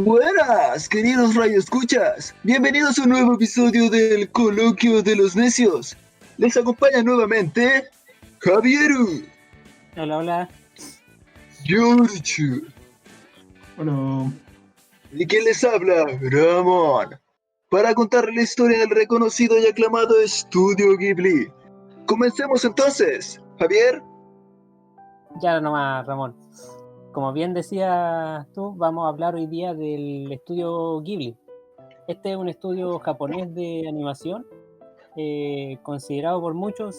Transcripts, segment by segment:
Buenas, queridos radioescuchas. Bienvenidos a un nuevo episodio del Coloquio de los Necios. Les acompaña nuevamente Javieru, Hola, hola. George Bueno, y quien les habla, Ramón, para contar la historia del reconocido y aclamado Estudio Ghibli. Comencemos entonces, Javier. Ya nomás, Ramón. Como bien decías tú, vamos a hablar hoy día del estudio Ghibli. Este es un estudio japonés de animación, considerado por muchos,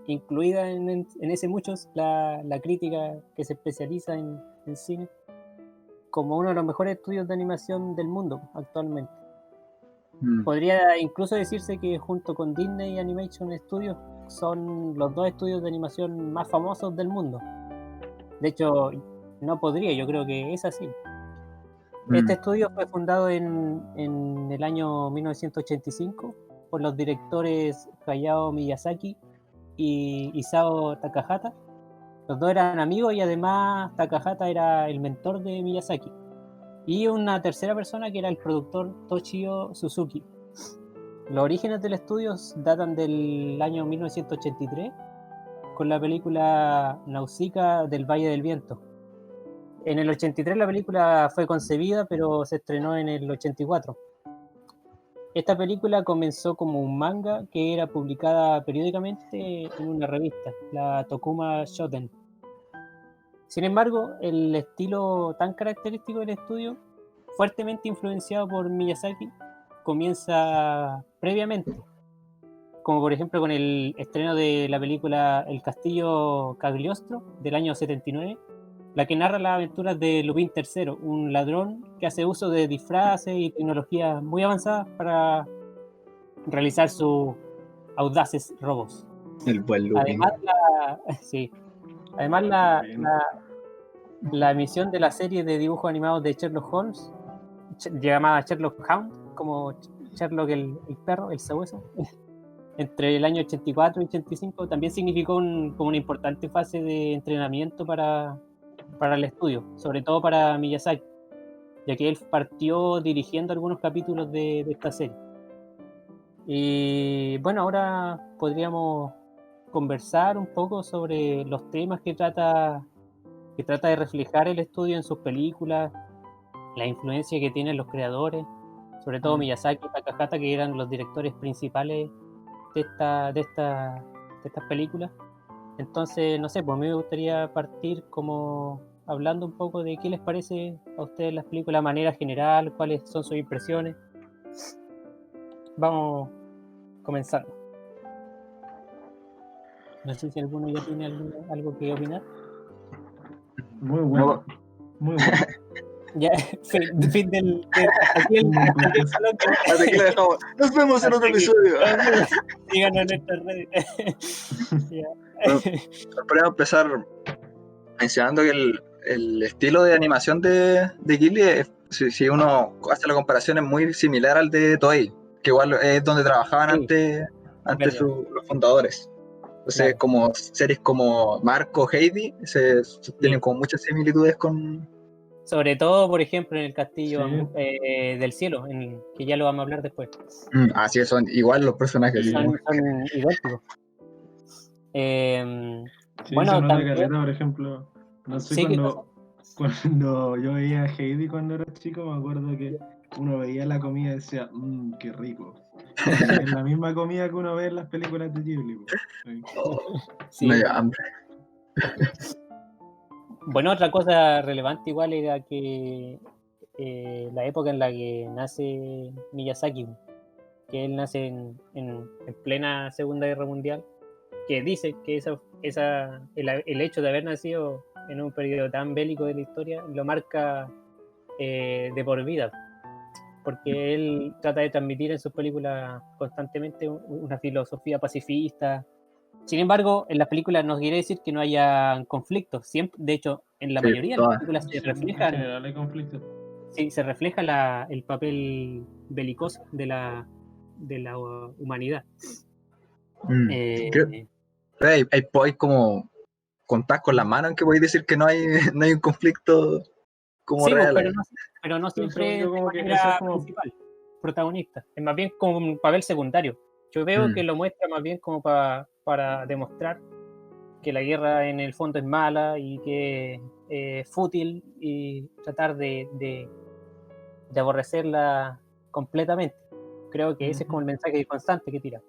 incluida en ese muchos la crítica que se especializa en cine, como uno de los mejores estudios de animación del mundo actualmente. Podría incluso decirse que junto con Disney Animation Studios son los dos estudios de animación más famosos del mundo. De hecho, no podría, yo creo que es así. Este estudio fue fundado en el año 1985 por los directores Hayao Miyazaki y Isao Takahata. Los dos eran amigos y además Takahata era el mentor de Miyazaki. Y una tercera persona que era el productor Toshio Suzuki. Los orígenes del estudio datan del año 1983 con la película Nausicaa del Valle del Viento. En el 83 la película fue concebida, pero se estrenó en el 84. Esta película comenzó como un manga que era publicada periódicamente en una revista, la Tokuma Shoten. Sin embargo, el estilo tan característico del estudio, fuertemente influenciado por Miyazaki, comienza previamente, como por ejemplo con el estreno de la película El Castillo Cagliostro del año 79, la que narra las aventuras de Lupin III, un ladrón que hace uso de disfraces y tecnologías muy avanzadas para realizar sus audaces robos. El buen Lupin. Además la emisión de la serie de dibujos animados de Sherlock Holmes, llamada Sherlock Hound, como Sherlock el perro, el sabueso, entre el año 84 y 85, también significó como una importante fase de entrenamiento para el estudio, sobre todo para Miyazaki, ya que él partió dirigiendo algunos capítulos de esta serie. Y bueno, ahora podríamos conversar un poco sobre los temas que trata de reflejar el estudio en sus películas, la influencia que tienen los creadores, sobre todo Miyazaki y Takahata, que eran los directores principales de estas películas. Entonces, no sé, pues a mí me gustaría partir como hablando un poco de qué les parece a ustedes las películas de manera general, cuáles son sus impresiones. Vamos comenzando. No sé si alguno ya tiene algo que opinar. muy bueno. Muy bueno. Ya, fin del. Aquí el coloquio. Hasta aquí lo dejamos. Nos vemos en otro episodio. Síganos en nuestras redes. Bueno, podríamos empezar mencionando que el estilo de animación de Ghibli, si uno hace la comparación, es muy similar al de Toei, que igual es donde trabajaban Sí, antes los fundadores. Entonces, claro. como series como Marco, Heidi, tienen Sí. como muchas similitudes con... Sobre todo, por ejemplo, en el Castillo Sí. del Cielo, que ya lo vamos a hablar después. Así son igual los personajes. Sí. Son idénticos. Sí, Bueno, se nota también. caleta, por ejemplo. No sé, Sí, ¿qué pasa? cuando yo veía a Heidi cuando era chico, me acuerdo que uno veía la comida y decía, qué rico. Es la misma comida que uno ve en las películas de Ghibli. Sí. Sí, Medio bueno. hambre. Bueno, otra cosa relevante igual era que la época en la que nace Miyazaki, que él nace en plena Segunda Guerra Mundial, que dice que el hecho de haber nacido en un periodo tan bélico de la historia lo marca de por vida, porque él trata de transmitir en sus películas constantemente una filosofía pacifista. Sin embargo, en las películas no quiere decir que no haya conflictos. Siempre, de hecho, en la Sí, mayoría de las todas. películas Sí, en general hay conflicto. se refleja el papel belicoso de la humanidad. Creo- hay como contar con la mano en que podéis decir que no hay, no hay un conflicto como Sí, pues, real. pero no Pero según siempre yo de como que esa manera es como... principal, protagonista. Es más bien como un papel secundario. Yo veo que lo muestra más bien como para demostrar que la guerra en el fondo es mala y que es fútil y tratar de aborrecerla completamente. Creo que ese es como el mensaje constante que tira.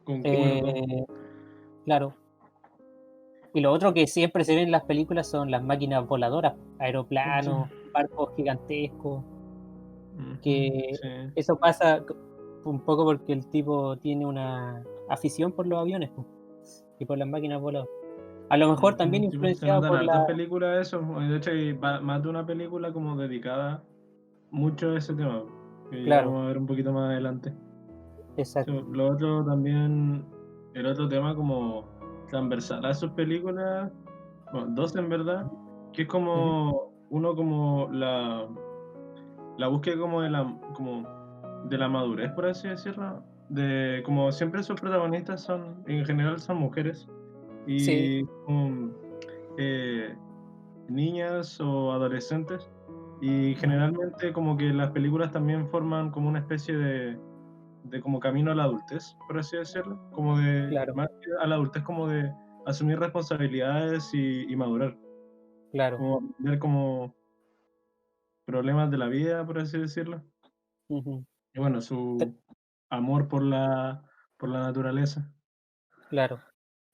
Concuerdo. Claro. Y lo otro que siempre se ve en las películas son las máquinas voladoras, aeroplanos, barcos gigantescos, que Sí. eso pasa un poco porque el tipo tiene una afición por los aviones y por las máquinas voladoras. A lo mejor también Sí, pues, se influenciado notan por hartas la... películas eso. De hecho, hay más de una película como dedicada mucho a ese tema, que ya Claro, vamos a ver un poquito más adelante. Sí, exacto. lo otro también, el otro tema como transversal a sus películas, bueno, dos en verdad, que es Ujú. como uno como la búsqueda como de la madurez, por así decirlo, de como siempre sus protagonistas son, en general son mujeres Sí, y eh, niñas o adolescentes, y ujú, generalmente como que las películas también forman como una especie de como camino a la adultez, por así decirlo, como de, claro, más que a la adultez, como de asumir responsabilidades y madurar, claro. como ver como problemas de la vida, por así decirlo, Ujú. y bueno, Te- su amor por la naturaleza. Claro.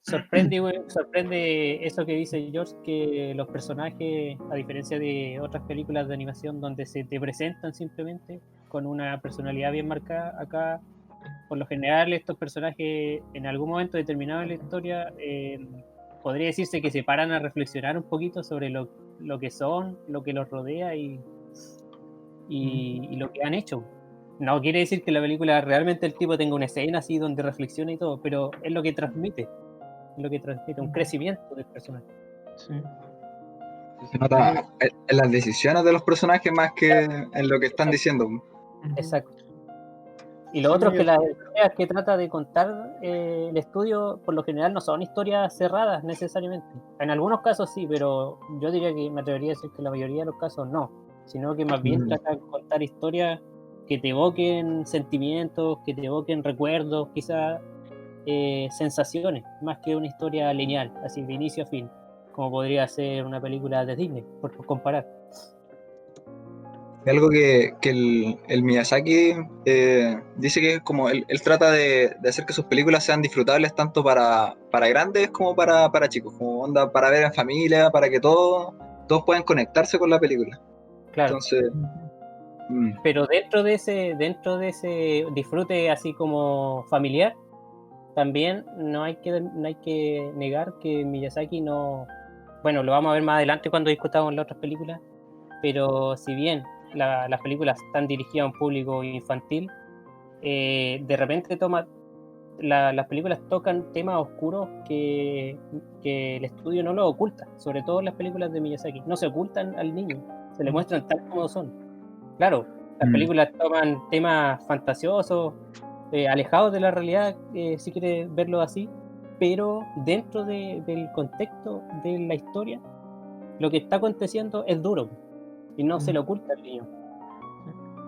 Sorprende eso que dice George, que los personajes, a diferencia de otras películas de animación donde se te presentan simplemente con una personalidad bien marcada, acá por lo general estos personajes en algún momento determinado en la historia podría decirse que se paran a reflexionar un poquito sobre lo que son, lo que los rodea y lo que han hecho. No quiere decir que la película realmente el tipo tenga una escena así donde reflexiona y todo, pero es lo que transmite un crecimiento del personaje. Sí. Se nota en las decisiones de los personajes más que en lo que están Exacto, diciendo. exacto. Y lo Sí, otro es que muy las historias que trata de contar el estudio, por lo general, no son historias cerradas necesariamente. En algunos casos sí, pero yo diría que me atrevería a decir que la mayoría de los casos no, sino que más bien Mm. trata de contar historias que te evoquen sentimientos, que te evoquen recuerdos, quizás sensaciones, más que una historia lineal, así de inicio a fin, como podría ser una película de Disney, por comparar. Y algo que el Miyazaki dice que es como él trata de hacer que sus películas sean disfrutables tanto para grandes como para chicos, como onda para ver en familia, para que todos puedan conectarse con la película. Claro, Entonces, pero dentro de ese disfrute así como familiar, también no hay que negar que Miyazaki no, bueno, lo vamos a ver más adelante cuando discutamos las otras películas, pero si bien las películas están dirigidas a un público infantil, de repente las películas tocan temas oscuros que el estudio no lo oculta, sobre todo en las películas de Miyazaki, no se ocultan al niño, se le muestran tal como son. Claro, las películas toman temas fantasiosos, alejados de la realidad, si quieres verlo así, pero dentro del contexto de la historia, lo que está aconteciendo es duro y no se le oculta al niño.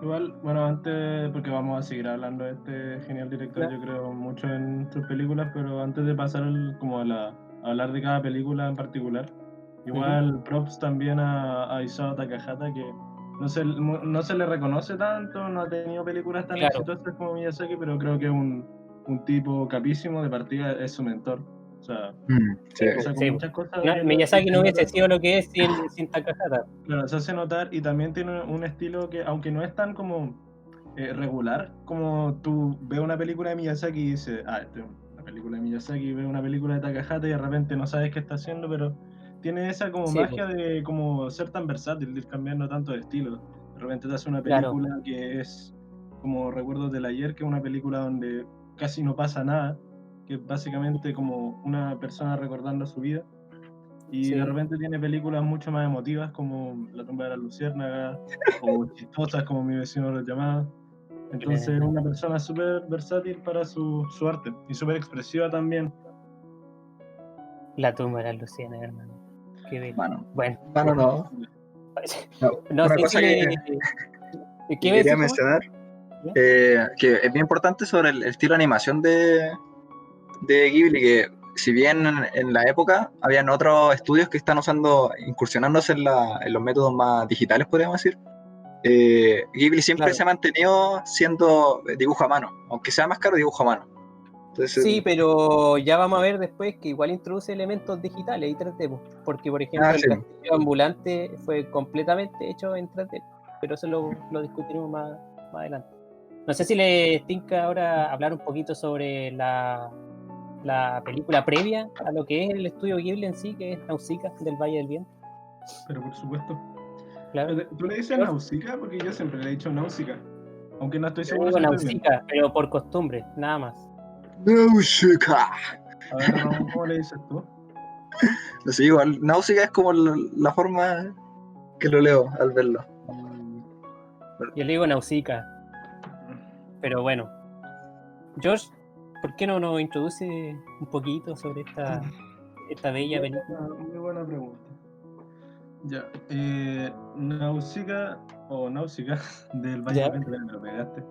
Igual, bueno, antes, porque vamos a seguir hablando de este genial director, Claro. yo creo mucho en sus películas, pero antes de pasar como a hablar de cada película en particular, Ujú. igual props también a Isao Takahata, que no se le reconoce tanto, no ha tenido películas tan Claro, exitosas como Miyazaki, pero creo que es un tipo capísimo, de partida es su mentor. O sea, sí. sacó sí, po. muchas cosas No, y Miyazaki se no hubiese nota. sido lo que es sin Takahata. Claro, se hace notar y también tiene un estilo que, aunque no es tan como regular, como tú ves una película de Miyazaki y dices, ah, esta es una película de Miyazaki, ves una película de Takahata y de repente no sabes qué está haciendo, pero tiene esa como Sí, po, magia de como ser tan versátil, de ir cambiando tanto de estilo. De repente te hace una claro, película que es como Recuerdos del Ayer, que es una película donde casi no pasa nada, que es básicamente como una persona recordando su vida. Y de sí. repente tiene películas mucho más emotivas como La tumba de las luciérnagas o chistosas como Mi vecino los llamaba. Entonces es una persona súper versátil para su arte y súper expresiva también. La tumba de las Lucianas, hermano. Qué bello. Mano, Bueno, mano no. No, no una sé cosa si que, ¿Qué que iba a quería decir, Tomás? mencionar, ¿Ya? que es bien importante sobre el estilo de animación de Ghibli, que si bien en la época habían otros estudios que están incursionándose en los métodos más digitales, podríamos decir, Ghibli siempre Claro. se ha mantenido siendo dibujo a mano, aunque sea más caro, dibujo a mano. Entonces, Sí, pero ya vamos a ver después que igual introduce elementos digitales y 3D, po. Porque por ejemplo el sí, castillo ambulante fue completamente hecho en 3D, pero eso lo discutiremos más adelante. No sé si le tinca ahora hablar un poquito sobre la película previa a lo que es el estudio Ghibli en sí, que es Nausicaa del Valle del Viento. Pero por supuesto. Claro. ¿Tú le dices George, Nausicaa? Porque yo siempre le he dicho Náusica. Aunque no estoy yo seguro digo si estoy bien. Nausicaa, pero por costumbre, nada más. Nausicaa. A ver, Ramón, ¿cómo le dices tú? Sí, igual, Nausicaa es como la forma que lo leo al verlo. Yo le digo Nausicaa, pero bueno. George, ¿por qué no nos introduce un poquito sobre esta bella película? Muy buena pregunta. Ya, Nausicaa, o Náusica, del Valle Ya, del Viento, me lo pegaste.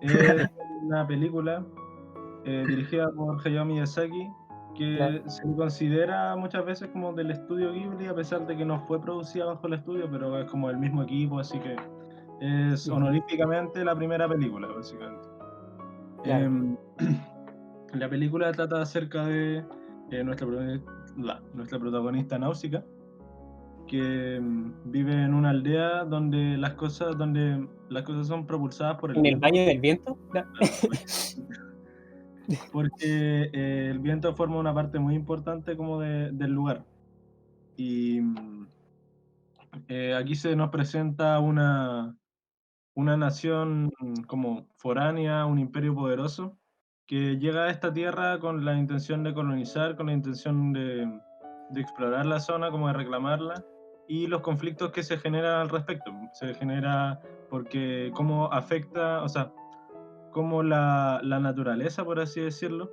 Es una película dirigida por Hayao Miyazaki claro. que se le considera muchas veces como del estudio Ghibli, a pesar de que no fue producida bajo el estudio, pero es como el mismo equipo, así que es Ujú, honoríficamente la primera película, básicamente. claro. Em, la película trata acerca de nuestra protagonista Náusica, que vive en una aldea donde las cosas son propulsadas por el ¿En el viento. Valle del Viento? Claro. Claro, porque el viento forma una parte muy importante como del lugar. Y aquí se nos presenta una nación como foránea, un imperio poderoso, que llega a esta tierra con la intención de colonizar, con la intención de explorar la zona, como de reclamarla, y los conflictos que se generan al respecto. Se genera porque cómo afecta, o sea, cómo la naturaleza, por así decirlo,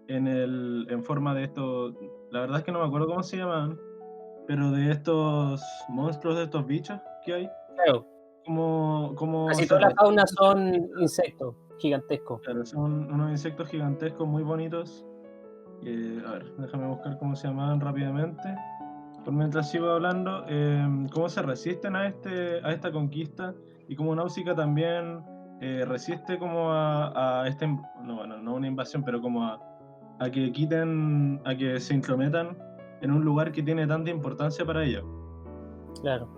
en forma de estos, la verdad es que no me acuerdo cómo se llaman, pero de estos monstruos, de estos bichos que hay, Claro. cómo Casi se toda la fauna reproducen. son insectos gigantescos. Claro, son unos insectos gigantescos muy bonitos. A ver, déjame buscar cómo se llamaban rápidamente. Por mientras sigo hablando, cómo se resisten a esta conquista y cómo Náusica también resiste como a este, no, bueno, no una invasión, pero como a que quiten, a que se intrometan en un lugar que tiene tanta importancia para ella. Claro.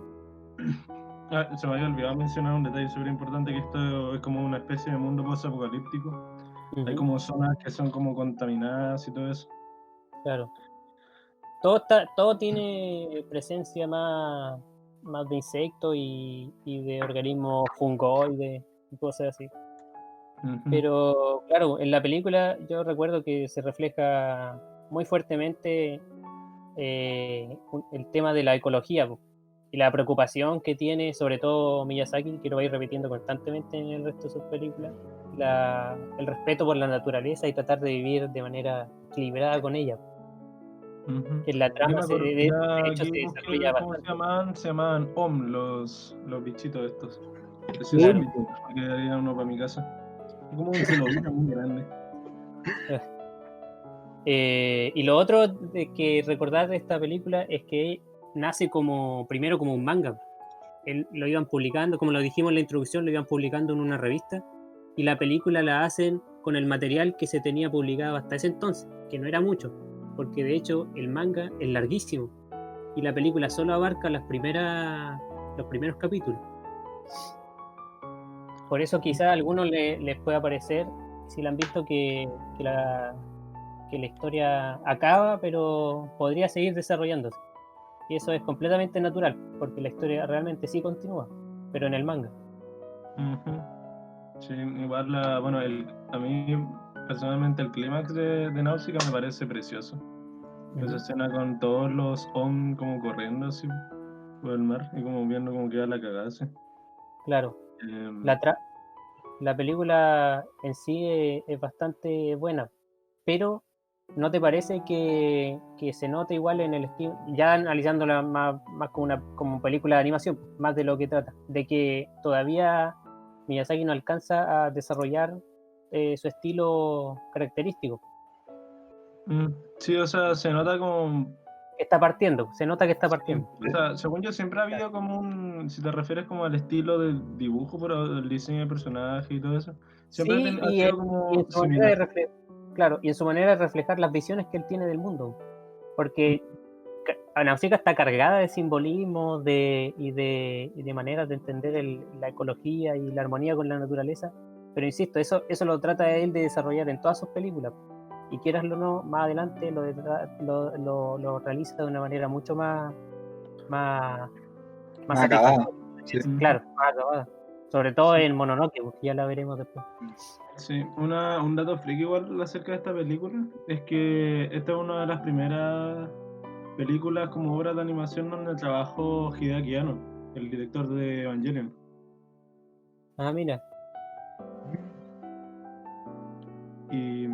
Se me había olvidado mencionar un detalle súper importante, que esto es como una especie de mundo post-apocalíptico. Hay Ujú, como zonas que son como contaminadas y todo eso. claro. Todo tiene presencia más de insectos y de organismos fungoides y cosas así. Ujú. Pero claro, en la película yo recuerdo que se refleja muy fuertemente el tema de la ecología po, y la preocupación que tiene sobre todo Miyazaki, que lo va a ir repitiendo constantemente en el resto de sus películas, el respeto por la naturaleza y tratar de vivir de manera equilibrada con ella, Ujú. que en la Ya trama me acuerdo, de ya hecho aquí se busqué desarrolla cómo bastante. se llamaban Om, los bichitos estos. Precios de Muy bichos, porque haría uno para mi casa. Es como un cenobita muy grande. Y lo otro de que recordar de esta película es que nace primero como un manga. Lo iban publicando, como lo dijimos en la introducción, lo iban publicando en una revista y la película la hacen con el material que se tenía publicado hasta ese entonces, que no era mucho, porque de hecho el manga es larguísimo y la película solo abarca los primeros capítulos. Por eso quizás a algunos les pueda parecer, si la han visto, que la historia acaba, pero podría seguir desarrollándose. Y eso es completamente natural, porque la historia realmente sí continúa, pero en el manga. Ujú. Sí, igual bueno, a mí personalmente el clímax de Náusica me parece precioso. Esa Ujú. escena con todos los Om como corriendo así por el mar y como viendo cómo queda la cagada así. Claro, Em, la, tra- la película en sí es bastante buena, pero ¿no te parece que se nota igual en el estilo, ya analizándola más como película de animación, más de lo que trata, de que todavía Miyazaki no alcanza a desarrollar su estilo característico? Sí, o sea, se nota como... Se nota que está partiendo. O sea, según yo siempre ha habido como un... Si te refieres como al estilo del dibujo, pero el diseño de personaje y todo eso, siempre Sí, ha sido como en su manera de similar. claro, y en su manera de reflejar las visiones que él tiene del mundo. Porque Nausicaa está cargada de simbolismos y de maneras de entender la ecología y la armonía con la naturaleza. Pero insisto, eso lo trata él de desarrollar en todas sus películas. Y quieraslo o no, más adelante lo realiza de una manera mucho más Más acabado. Sí. satisfactoria. Claro, más acabada. Sobre todo en Mononoke, porque ya la veremos después. Sí, un dato freak igual acerca de esta película es que esta es una de las primeras películas como obra de animación donde trabajó Hideaki Anno, el director de Evangelion. Ah, mira. Y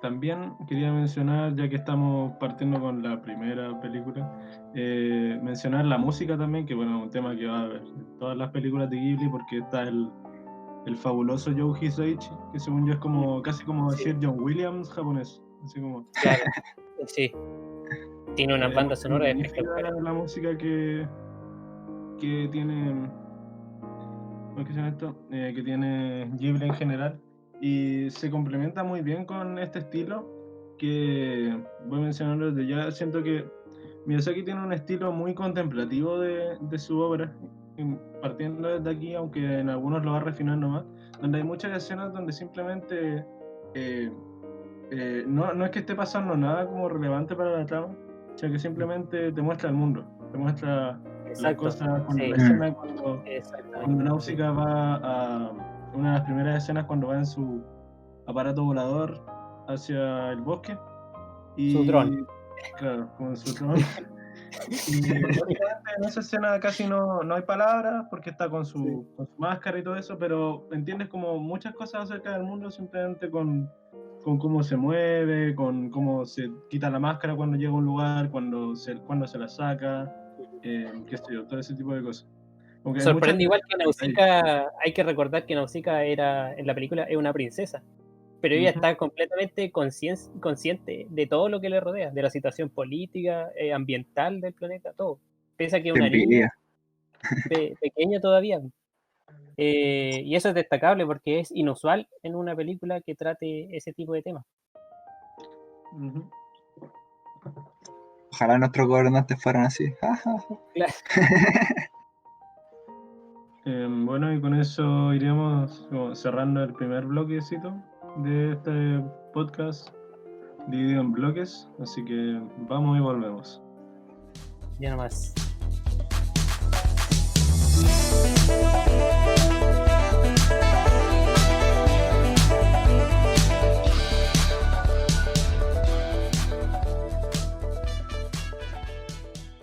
también quería mencionar, ya que estamos partiendo con la primera película, mencionar la música también, que bueno, es un tema que va a haber en todas las películas de Ghibli, porque está el fabuloso Joe Hisaichi, que según yo es como casi como Sí. decir John Williams japonés, así como... Claro, sí. Tiene una banda sonora magnífica espectacular. la música que tiene, ¿cómo es que se llama esto? Que tiene Ghibli en general, y se complementa muy bien con este estilo que voy a mencionar desde ya. Siento que Miyazaki tiene un estilo muy contemplativo de su obra, y partiendo desde aquí, aunque en algunos lo va refinando más, donde hay muchas escenas donde simplemente no es que esté pasando nada como relevante para la trama, sino que simplemente te muestra el mundo, te muestra las Exacto. cosas, cuando Sí, la escena cuando exactamente. Náusica va a una de las primeras escenas cuando va en su aparato volador hacia el bosque Su dron. y claro, con su dron. Y básicamente en esa escena casi no hay palabras porque está con Sí. con su máscara y todo eso, pero entiendes como muchas cosas acerca del mundo simplemente con cómo se mueve, con cómo se quita la máscara cuando llega a un lugar, cuando se la saca, qué sé yo, todo ese tipo de cosas. Porque hay muchas Sorprende igual que detalles. Nausicaa, hay que recordar que Nausicaa en la película es una princesa, pero ella Ujú. está completamente consciente de todo lo que le rodea, de la situación política, ambiental del planeta, todo. Piensa que es Te una niña envidia. pequeña todavía. Y eso es destacable porque es inusual en una película que trate ese tipo de temas. Ujú. Ojalá nuestros gobernantes fueran así. Claro. Bueno, y con eso iríamos como cerrando el primer bloquecito de este podcast dividido en bloques, así que vamos y volvemos. Ya nomás.